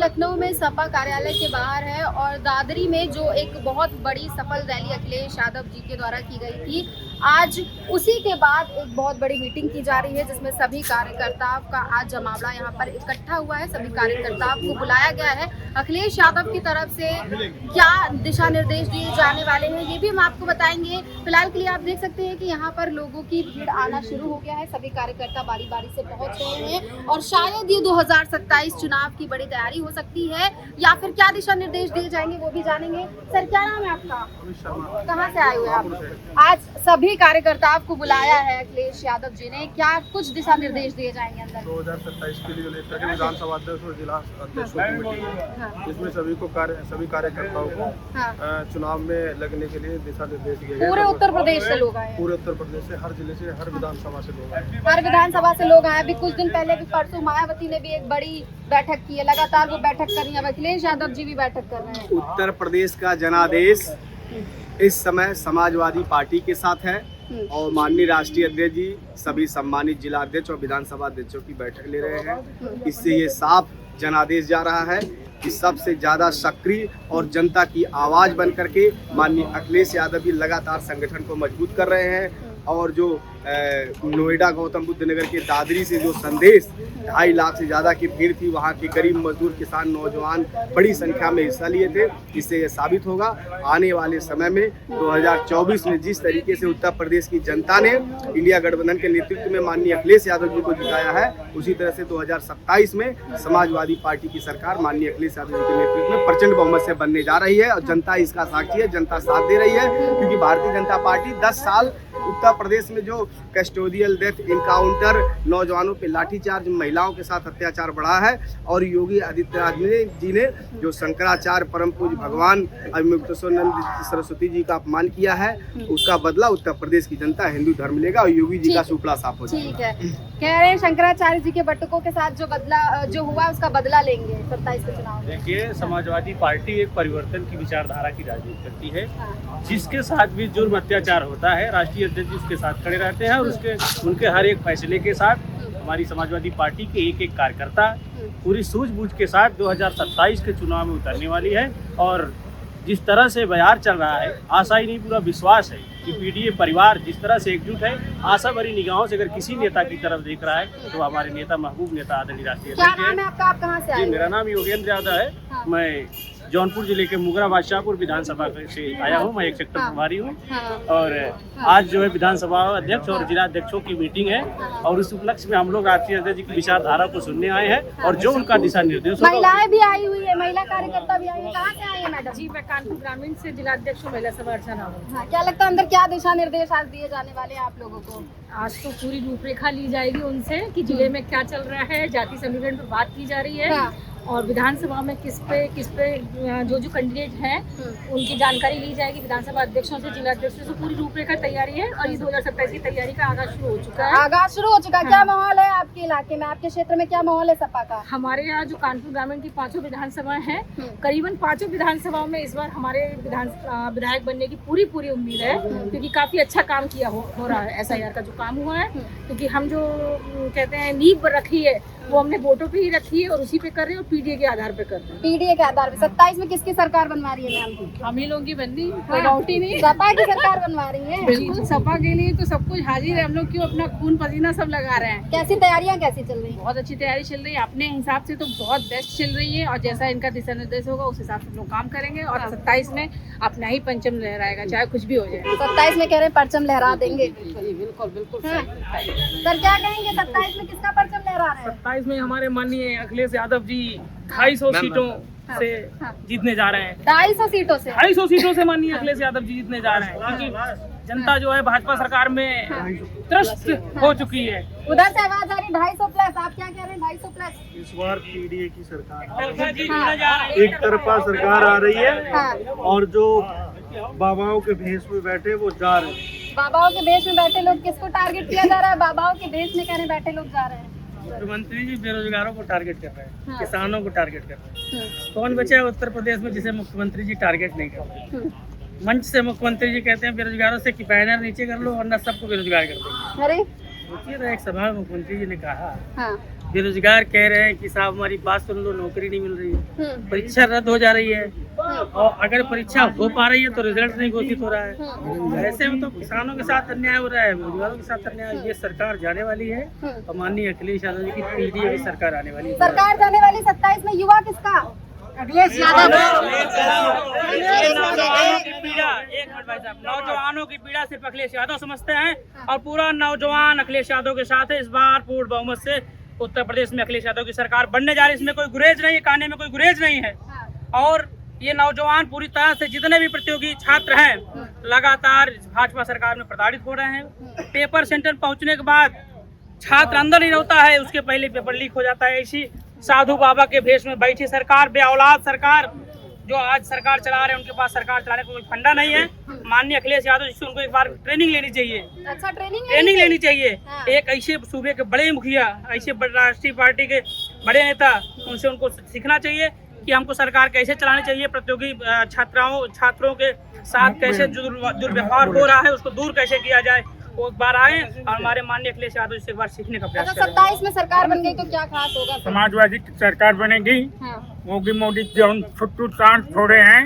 लखनऊ में सपा कार्यालय के बाहर है और दादरी में जो एक बहुत बड़ी सफल रैली अखिलेश यादव जी के द्वारा की गई थी, आज उसी के बाद एक बहुत बड़ी मीटिंग की जा रही है जिसमें सभी कार्यकर्ताओं का आज जमावड़ा यहाँ पर इकट्ठा हुआ है। सभी कार्यकर्ताओं को बुलाया गया है। अखिलेश यादव की तरफ से क्या दिशा निर्देश दिए जाने वाले हैं ये भी हम आपको बताएंगे। फिलहाल के लिए आप देख सकते हैं कि यहाँ पर लोगों की भीड़ आना शुरू हो गया है। सभी कार्यकर्ता बारी बारी से पहुँच रहे हैं और शायद ये 2027 चुनाव की बड़ी तैयारी हो सकती है या फिर क्या दिशा निर्देश दिए जाएंगे वो भी जानेंगे। सर, क्या नाम है आपका? कहाँ से आए हुए आप? आज सभी कार्यकर्ताओं को बुलाया है अखिलेश यादव जी ने, क्या कुछ दिशा निर्देश दिए जाएंगे अंदर? 2027 के लिए लेकर के विधानसभा अध्यक्ष और जिला अध्यक्षों की मीटिंग, इसमें सभी कार्यकर्ताओं को चुनाव में लगने के लिए दिशा निर्देश दिए गए। पूरे उत्तर प्रदेश से लोग आए? पूरे उत्तर प्रदेश से, हर जिले से, हर विधानसभा से लोग आए। हर विधानसभा से लोग आए। अभी कुछ दिन पहले भी परसों मायावती ने भी एक बड़ी बैठक की है, लगातार वो बैठक कर रही है। अब अखिलेश यादव जी भी बैठक कर रहे हैं। उत्तर प्रदेश का जनादेश इस समय समाजवादी पार्टी के साथ है और माननीय राष्ट्रीय अध्यक्ष जी सभी सम्मानित जिला अध्यक्ष और विधानसभा अध्यक्षों की बैठक ले रहे हैं। इससे ये साफ जनादेश जा रहा है कि सबसे ज़्यादा सक्रिय और जनता की आवाज़ बन करके माननीय अखिलेश यादव जी लगातार संगठन को मजबूत कर रहे हैं। और जो नोएडा गौतम बुद्ध नगर के दादरी से जो संदेश 2.5 लाख से ज़्यादा की भीड़ थी, वहाँ के गरीब मजदूर किसान नौजवान बड़ी संख्या में हिस्सा लिए थे। इससे ये साबित होगा आने वाले समय में 2024 में जिस तरीके से उत्तर प्रदेश की जनता ने इंडिया गठबंधन के नेतृत्व में माननीय अखिलेश यादव जी को जिताया है, उसी तरह से 2027 में समाजवादी पार्टी की सरकार माननीय अखिलेश यादव जी के नेतृत्व में प्रचंड बहुमत से बनने जा रही है और जनता इसका साक्षी है, जनता साथ दे रही है। क्योंकि भारतीय जनता पार्टी 10 साल उत्तर प्रदेश में जो कस्टोडियल डेथ, इनकाउंटर, नौजवानों पे लाठीचार्ज, महिलाओं के साथ अत्याचार बढ़ा है और योगी आदित्यनाथ जी ने जो शंकराचार्य परम पूज्य भगवान अभिमुक्तेश्वरानंद सरस्वती जी का अपमान किया है, उसका बदला उत्तर प्रदेश की जनता हिंदू धर्म लेगा और योगी जी का सुपड़ा साफ हो जाएगा। ठीक है, कह रहे हैं शंकराचार्य जी के बटुकों के साथ जो हुआ उसका बदला लेंगे 27 के चुनाव में। देखिए, समाजवादी पार्टी एक परिवर्तन की विचारधारा की राजनीति करती है। जिसके साथ भी जुर्म अत्याचार होता है, राष्ट्रीय अध्यक्ष उसके साथ खड़े रहते हैं और उनके हर एक फैसले के साथ हमारी समाजवादी पार्टी के एक एक कार्यकर्ता पूरी सूझबूझ के साथ 2027 के चुनाव में उतरने वाली है। और जिस तरह से बयार चल रहा है, आशा ही नहीं पूरा विश्वास है कि पीडीए परिवार जिस तरह से एकजुट है, आशा भरी निगाहों से अगर किसी नेता की तरफ देख रहा है तो हमारे नेता महबूब नेता आदरणीय राष्ट्रीय क्या नाम है आपका? आप कहाँ से आए? जी, मेरा नाम योगेंद्र यादव है। हाँ। मैं जौनपुर जिले के मुगरा बादशाहपुर विधानसभा से आया हूँ। मैं एक सेक्टर प्रभारी हूँ। और आज जो है विधानसभा अध्यक्ष और जिला अध्यक्षों की मीटिंग है और उस उपलक्ष्य में हम लोग राष्ट्रीय अध्यक्ष जी की विचारधारा को सुनने आए हैं और जो उनका दिशा निर्देश। महिलाएं भी आई हुई है, महिला कार्यकर्ता भी आई है। कहाँ से आई है मैडम? जी, मैं कानपुर ग्रामीण से जिला अध्यक्ष महिला सभा अर्चना हूँ। क्या लगता है अंदर क्या दिशा निर्देश आज दिए जाने वाले हैं आप लोगों को? आज तो पूरी रूपरेखा ली जाएगी उनसे कि जिले में क्या चल रहा है, जाति समीकरण पर बात की जा रही है और विधानसभा में किस पे जो कैंडिडेट हैं उनकी जानकारी ली जाएगी। विधानसभा अध्यक्षों से, जिला अध्यक्षों से पूरी रूपरेखा तैयारी है और इस 2027 की तैयारी का आगाज शुरू हो चुका है। आगाज शुरू हो चुका है। क्या माहौल है आपके इलाके में, आपके क्षेत्र में क्या माहौल है सपा का? हमारे यहाँ जो कानपुर ग्रामीण की 5 विधानसभा हैं, करीबन 5 विधानसभाओं में इस बार हमारे विधायक बनने की पूरी उम्मीद है। क्योंकि काफी अच्छा काम किया हो रहा है, SIR का जो काम हुआ है। क्योंकि हम जो कहते हैं नींव रखी है वो हमने वोटों पे ही रखी है और उसी पे कर रहे हैं और पीडीए के आधार पे कर रहे हैं। पीडीए के आधार पे 27 में किसकी सरकार बनवा रही है मैम? हम ही लोग की बननी, कोई डाउट ही नहीं। सपा की सरकार बनवा रही है। बिल्कुल, सपा के लिए तो सब कुछ हाजिर है। हम लोग क्यों अपना खून पसीना सब लगा रहे हैं। कैसी तैयारियां कैसी चल रही है? बहुत अच्छी तैयारी चल रही है, अपने हिसाब से तो बहुत बेस्ट चल रही है और जैसा इनका दिशा निर्देश होगा उस हिसाब से हम लोग काम करेंगे और 27 में अपना ही परचम लहराएगा, चाहे कुछ भी हो जाए। 27 में कह रहे हैं परचम लहरा देंगे। बिल्कुल। सर, क्या कहेंगे 27 में किसका परचम लहरा रहे हैं? 27 में हमारे माननीय अखिलेश यादव जी 250 सीटों से जीतने जा रहे हैं। 250 सीटों से? 250 सीटों से माननीय अखिलेश यादव जी जीतने जा रहे हैं क्योंकि जनता जो है भाजपा सरकार में त्रस्त हो चुकी है। उधर से आवाज आ रही 250 प्लस, आप क्या कह रहे हैं? 250 प्लस इस बार पीडीए की सरकार एक तरफा सरकार आ रही है और जो बाबाओं के भेष में बैठे वो जा रहे हैं। बाबाओं के भेष में बैठे लोग, किसको टारगेट किया जा रहा है? बाबाओं के भेष में कहने बैठे लोग जा रहे हैं। मुख्यमंत्री जी बेरोजगारों को टारगेट कर रहे हैं, किसानों को टारगेट कर रहे हैं। कौन बचा है उत्तर प्रदेश में जिसे मुख्यमंत्री जी टारगेट नहीं कर रहे? मंच से मुख्यमंत्री जी कहते हैं बेरोजगारों से कि बैनर नीचे कर लो वरना सबको बेरोजगार कर दो। अरे सोचिए, एक सभा में मुख्यमंत्री जी ने कहा बेरोजगार कह रहे हैं कि साहब हमारी बात सुन लो, नौकरी नहीं मिल रही है, परीक्षा रद्द हो जा रही है, और अगर परीक्षा हो पा रही है तो रिजल्ट नहीं घोषित हो रहा है। ऐसे में तो किसानों के साथ अन्याय हो रहा है, बेरोजगारों के साथ अन्याय। ये सरकार जाने वाली है और माननीय अखिलेश यादव जी की पीढ़ी की सरकार आने वाली है। सरकार जाने वाली 27 में युवा किसका? अखिलेश यादव। नौजवानों की पीड़ा सिर्फ अखिलेश यादव समझते हैं और पूरा नौजवान अखिलेश यादव के साथ है। इस बार पूर्ण बहुमत से उत्तर प्रदेश में अखिलेश यादव की सरकार बनने जा रही है। इसमें कोई गुरेज नहीं है, कहने में कोई गुरेज नहीं है। और ये नौजवान पूरी तरह से जितने भी प्रतियोगी छात्र हैं लगातार भाजपा सरकार में प्रताड़ित हो रहे हैं। पेपर सेंटर पहुंचने के बाद छात्र अंदर ही रहता है, उसके पहले पेपर लीक हो जाता है। ऐसी साधु बाबा के भेष में बैठी सरकार, बेऔलाद सरकार जो आज सरकार चला रहे हैं, उनके पास सरकार चलाने का कोई फंडा नहीं है। माननीय अखिलेश यादव जी से उनको एक बार ट्रेनिंग लेनी चाहिए। अच्छा, ट्रेनिंग लेनी चाहिए। एक ऐसे सूबे के बड़े मुखिया, ऐसे राष्ट्रीय पार्टी के बड़े नेता, उनसे उनको सीखना चाहिए कि हमको सरकार कैसे चलानी चाहिए, प्रतियोगी छात्रों के साथ कैसे दुर्व्यवहार हो रहा है उसको दूर कैसे किया जाए। वो एक बार आए और हमारे माननीय अखिलेश यादव जी से एक बार सीखने का प्रयास करें। 27 में सरकार बन गई तो क्या खास होगा? समाजवादी की सरकार बनेगी। मोदी जो छुट्टू चांद छोड़े हैं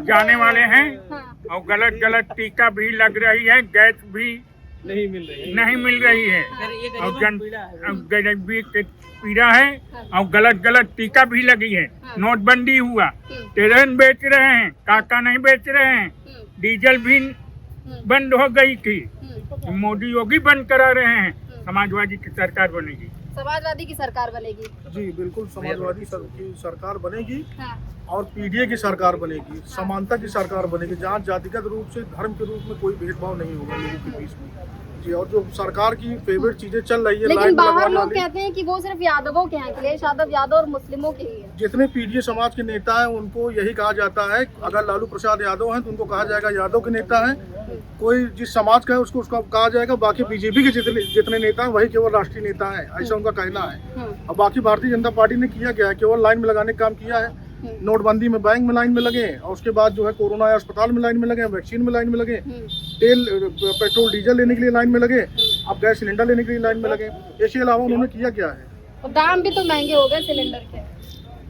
जाने वाले हैं, और गलत टीका भी लग रही है, गैस भी नहीं मिल रही है, और गरीबी की पीड़ा है, और गलत टीका भी लगी है। नोटबंदी हुआ, ट्रेन बेच रहे हैं, काका नहीं बेच रहे हैं, डीजल भी बंद हो गई थी, मोदी योगी बंद करा रहे हैं। समाजवादी की सरकार बनेगी। समाजवादी की सरकार बनेगी। जी बिल्कुल, समाजवादी की सरकार बनेगी और पीडीए की सरकार बनेगी, समानता की सरकार बनेगी, जहाँ जातिगत रूप से, धर्म के रूप में कोई भेदभाव नहीं होगा लोगों के बीच में। जी, और जो सरकार की फेवरेट चीजें चल रही है, लेकिन बाहर लोग कहते हैं कि वो सिर्फ यादवों के हैं, अखिलेश यादव और मुस्लिमों के ही है। जितने पीडीए समाज के नेता हैं उनको यही कहा जाता है, अगर लालू प्रसाद यादव हैं तो उनको कहा जाएगा यादव के नेता हैं, कोई जिस समाज का है उसको कहा जाएगा। बाकी बीजेपी के जितने नेता हैं वही केवल राष्ट्रीय नेता हैं, ऐसा उनका कहना है। और बाकी भारतीय जनता पार्टी ने किया क्या है, केवल लाइन में लगाने का काम किया है। नोटबंदी में बैंक में लाइन में लगे, और उसके बाद जो है कोरोना या अस्पताल में लाइन में लगे, वैक्सीन में लाइन में लगे, तेल पेट्रोल डीजल लेने के लिए लाइन में लगे, अब गैस सिलेंडर लेने के लिए लाइन में लगे। इसके अलावा उन्होंने किया क्या है? और दाम भी तो महंगे हो गए सिलेंडर के।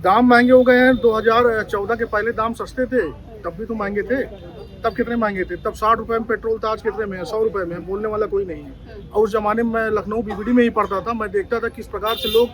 दाम महंगे हो गए हैं। 2014 के पहले दाम सस्ते थे, तब भी तो महंगे थे। तब कितने महंगे थे? तब 60 रुपए में पेट्रोल था, आज कितने में है? 100 रुपए में है। बोलने वाला कोई नहीं है। और उस जमाने में मैं लखनऊ बीबीडी में ही पढ़ता था, मैं देखता था किस प्रकार से लोग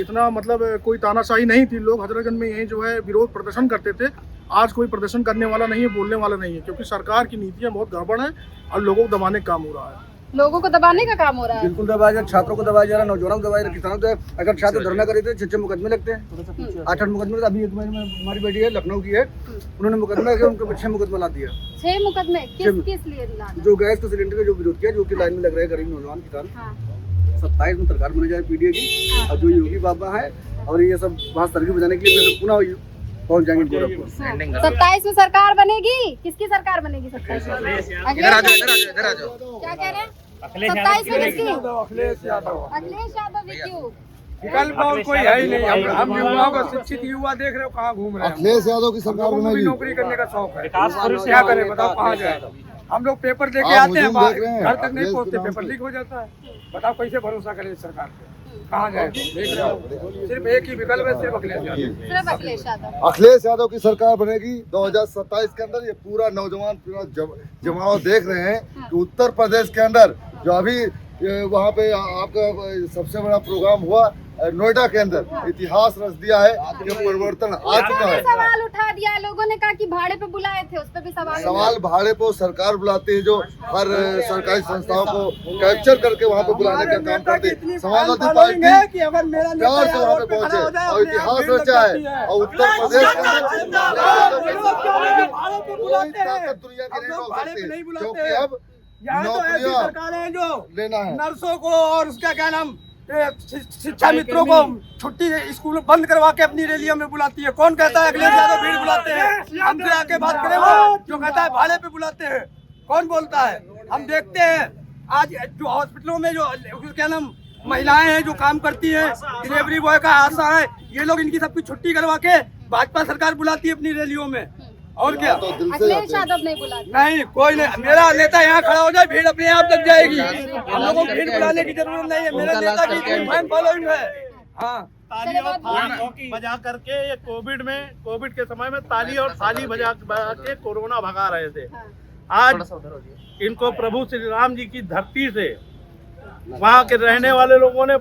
इतना, मतलब कोई तानाशाही नहीं थी, लोग हजरतगंज में यही जो है विरोध प्रदर्शन करते थे। आज कोई प्रदर्शन करने वाला नहीं है, बोलने वाला नहीं है, क्योंकि सरकार की नीतियाँ बहुत गड़बड़ है और लोगों को दबाने का काम हो रहा है। लोगों को दबाने का काम हो रहा है। बिल्कुल दबाया जा रहा है, छात्रों को दबाया जा रहा है, नौजवानों को दबाया जा रहा है, किसानों को। अगर छात्र धरना करे तो 6 मुकदमे लगते हैं, 8 मुकदमे। अभी एक महीने में हमारी बेटी है, लखनऊ की है, उन्होंने मुकदमा किया, उनको 6 मुकदमा ला दिया। 6 मुकदमे किस लिए ला? जो गैस के सिलेंडर का जो विरोध किया, जो कि लाइन में लग रहे हैं गरीब नौजवान किसान। 27 में सरकार बनी जाए पीडीए की, और जो योगी बाबा है और ये सब वहाँ सरगी बजाने के लिए पुनः पहुँच जाएंगे गोरखपुर। 27 में सरकार बनेगी। किसकी सरकार बनेगी 27 में? क्या कह रहे हैं? 27 में किसकी? अखिलेश यादव जी क्यों? विकल्प और कोई है ही नहीं। हम युवाओं का शिक्षित युवा देख रहे हो कहाँ घूम रहे हैं। अखिलेश यादव की सरकार बनेगी। नौकरी करने का शौक है, क्या करें बताओ, कहाँ जाए? हम लोग पेपर लेके आते हैं, घर तक नहीं पहुँचते, पेपर लीक हो जाता है। बताओ कैसे भरोसा करें सरकार पे, कहाँ जाए? देख रहे हो, सिर्फ एक ही विकल्प है, सिर्फ अखिलेश यादव। अखिलेश यादव की सरकार बनेगी 2027 के अंदर। ये पूरा नौजवान पूरा जमाव देख रहे हैं कि उत्तर प्रदेश के अंदर जो अभी वहाँ पे आपका सबसे बड़ा प्रोग्राम हुआ नोएडा के अंदर, इतिहास रच दिया है कि परिवर्तन आ चुका है। सवाल उठा दिया, लोगों ने कहा कि भाड़े पे बुलाए थे, उस पर भी सवाल भाड़े पे सरकार बुलाती है, जो हर सरकारी संस्थाओं को कैप्चर करके वहाँ पे बुलाने का काम करती है। समाजवादी पार्टी प्यार से वहाँ पे पहुँचे और इतिहास रचा है। और उत्तर प्रदेश के अंदर दुनिया की नहीं बोल सकती, क्योंकि अब नौकरियां जो लेना है नर्सों को और उसका क्या नाम शिक्षा मित्रों को छुट्टी स्कूल बंद करवा के अपनी रैलियों में बुलाती है। कौन कहता है अखिलेश यादव भीड़ बुलाते हैं? हमसे आके बात करें वो जो कहता है भाड़े पे बुलाते हैं। कौन बोलता है? हम देखते हैं आज जो हॉस्पिटलों में जो क्या नाम महिलाएं हैं जो काम करती हैं, डिलीवरी बॉय का आशा है, ये लोग इनकी सबकी छुट्टी करवा के भाजपा सरकार बुलाती है अपनी रैलियों में। और क्या? तो दिल से अखिलेश जाते हैं। यादव नहीं बुलाते? नहीं, कोई नहीं। मेरा नेता यहाँ खड़ा हो जाए, भीड़ अपने आप लग जाएगी। हम लोगों को भीड़ बुलाने की जरूरत नहीं है। मेरे नेता की फैन फॉलोइंग है। हाँ, चलिए, बहुत बहुत बजा करके ये कोविड के समय में ताली और थाली बजा के कोरोना भगा रहे थे। आज इनको प्रभु श्री राम जी की धरती से वहाँ के रहने वाले लोगों ने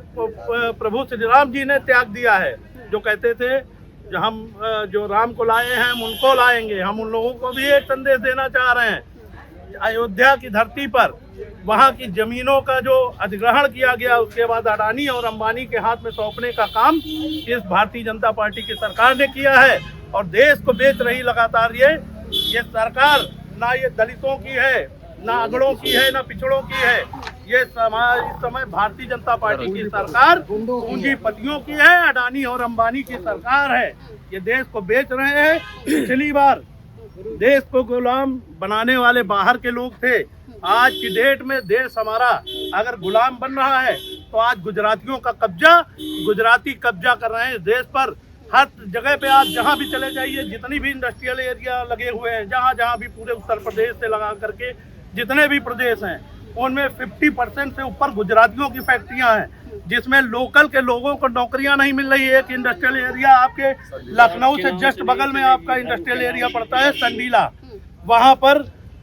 प्रभु श्री राम जी ने त्याग दिया है। जो कहते थे जो राम को लाए हैं हम उनको लाएंगे। हम उन लोगों को भी एक संदेश देना चाह रहे हैं। अयोध्या की धरती पर वहाँ की जमीनों का जो अधिग्रहण किया गया, उसके बाद अडानी और अंबानी के हाथ में सौंपने का काम इस भारतीय जनता पार्टी की सरकार ने किया है और देश को बेच रही लगातार। ये सरकार ना ये दलितों की है, ना अगड़ों की है, ना पिछड़ों की है। ये समाज इस समय भारतीय जनता पार्टी की सरकार पूंजीपतियों की है, अडानी और अंबानी की सरकार है। ये देश को बेच रहे हैं। पिछली बार देश को गुलाम बनाने वाले बाहर के लोग थे। आज की डेट में देश हमारा अगर गुलाम बन रहा है तो आज गुजरातियों का गुजराती कब्जा कर रहे हैं इस देश पर। हर जगह पे आप जहाँ भी चले जाइए, जितनी भी इंडस्ट्रियल एरिया लगे हुए हैं, जहाँ भी पूरे उत्तर प्रदेश से लगा करके जितने भी प्रदेश हैं, उनमें 50% से ऊपर गुजरातियों की फैक्ट्रियां हैं, जिसमें लोकल के लोगों को नौकरियां नहीं मिल रही है। एक इंडस्ट्रियल एरिया आपके लखनऊ से जस्ट बगल में आपका इंडस्ट्रियल एरिया पड़ता है संडीला, वहां पर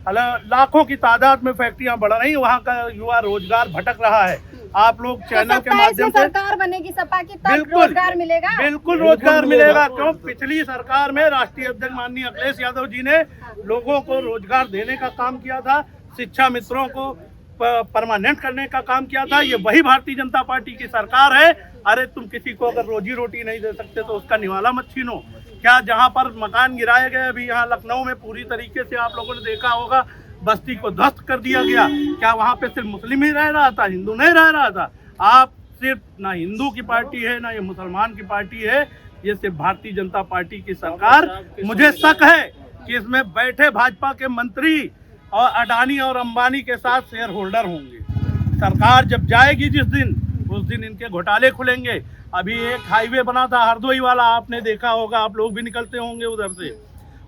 लाखों की तादाद में फैक्ट्रियां बढ़ रही, वहां का युवा रोजगार भटक रहा है। आप लोग चैनल के माध्यम से सरकार बनेगी सपा की, तब रोजगार मिलेगा। बिल्कुल रोजगार मिलेगा। क्यों? पिछली सरकार में राष्ट्रीय अध्यक्ष माननीय अखिलेश यादव जी ने लोगों को रोजगार देने का काम किया था, शिक्षा मित्रों को परमानेंट करने का काम किया था। ये वही भारतीय जनता पार्टी की सरकार है। अरे तुम किसी को अगर रोजी रोटी नहीं दे सकते तो उसका निवाला मत छीनो। क्या जहाँ पर मकान गिराए गए, अभी यहाँ लखनऊ में पूरी तरीके से आप लोगों ने देखा होगा, बस्ती को ध्वस्त कर दिया गया। क्या वहाँ पे सिर्फ मुस्लिम ही रह रहा था, हिंदू नहीं रह रहा था? आप सिर्फ ना हिंदू की पार्टी है ना ये मुसलमान की पार्टी है, ये सिर्फ भारतीय जनता पार्टी की सरकार। मुझे शक है कि इसमें बैठे भाजपा के मंत्री और अडानी और अंबानी के साथ शेयर होल्डर होंगे। सरकार जब जाएगी जिस दिन, उस दिन इनके घोटाले खुलेंगे। अभी एक हाईवे बना था हरदोई वाला, आपने देखा होगा, आप लोग भी निकलते होंगे उधर से।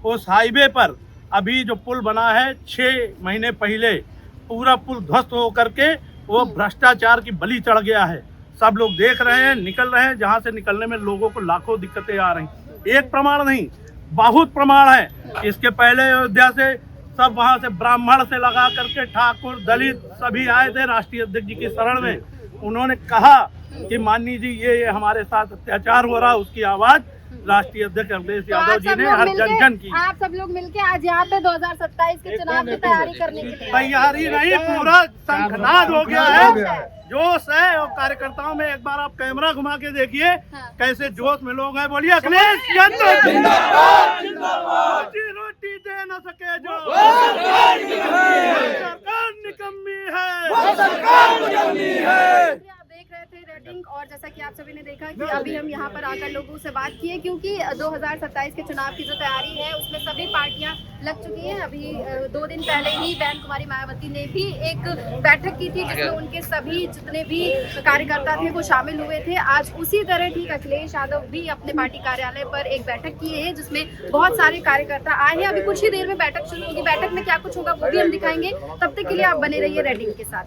उस हाईवे पर अभी जो पुल बना है 6 महीने पहले, पूरा पुल ध्वस्त हो करके वो भ्रष्टाचार की बलि चढ़ गया है। सब लोग देख रहे हैं, निकल रहे हैं, जहाँ से निकलने में लोगों को लाखों दिक्कतें आ रही। एक प्रमाण नहीं, बहुत प्रमाण है। इसके पहले अयोध्या से सब वहाँ से ब्राह्मण से लगा करके ठाकुर, दलित सभी आए थे राष्ट्रीय अध्यक्ष जी की शरण में। उन्होंने कहा कि माननीय जी ये हमारे साथ अत्याचार हो रहा, उसकी आवाज राष्ट्रीय अध्यक्ष अखिलेश यादव जी ने हर जन की। आप सब लोग मिलके आज यहाँ पे 2027 के चुनाव की तैयारी करने के लिए तैयारी नहीं, पूरा शंखनाद हो गया है, जोश है। और कार्यकर्ताओं में एक बार आप कैमरा घुमा के देखिए कैसे जोश में लोग हैं। बोलिए अखिलेश यादव जिंदाबाद, रोजी रोटी दे न सके जो सरकार निकम्मी है। देख रहे थे रेटिंग, और जैसा कि आप सभी ने देखा कि अभी हम यहाँ पर आकर लोगों से बात किए, क्योंकि 2027 के चुनाव की जो तैयारी है उसमें सभी पार्टियां लग चुकी हैं। अभी 2 दिन पहले ही बहन कुमारी मायावती ने भी एक बैठक की थी जिसमें उनके सभी जितने भी कार्यकर्ता थे वो शामिल हुए थे। आज उसी तरह ठीक अखिलेश यादव भी अपने पार्टी कार्यालय पर एक बैठक किए हैं जिसमें बहुत सारे कार्यकर्ता आए हैं। अभी कुछ ही देर में बैठक शुरू होगी। बैठक में क्या कुछ होगा वो भी हम दिखाएंगे। तब तक के लिए आप बने रहिए रेटिंग के साथ।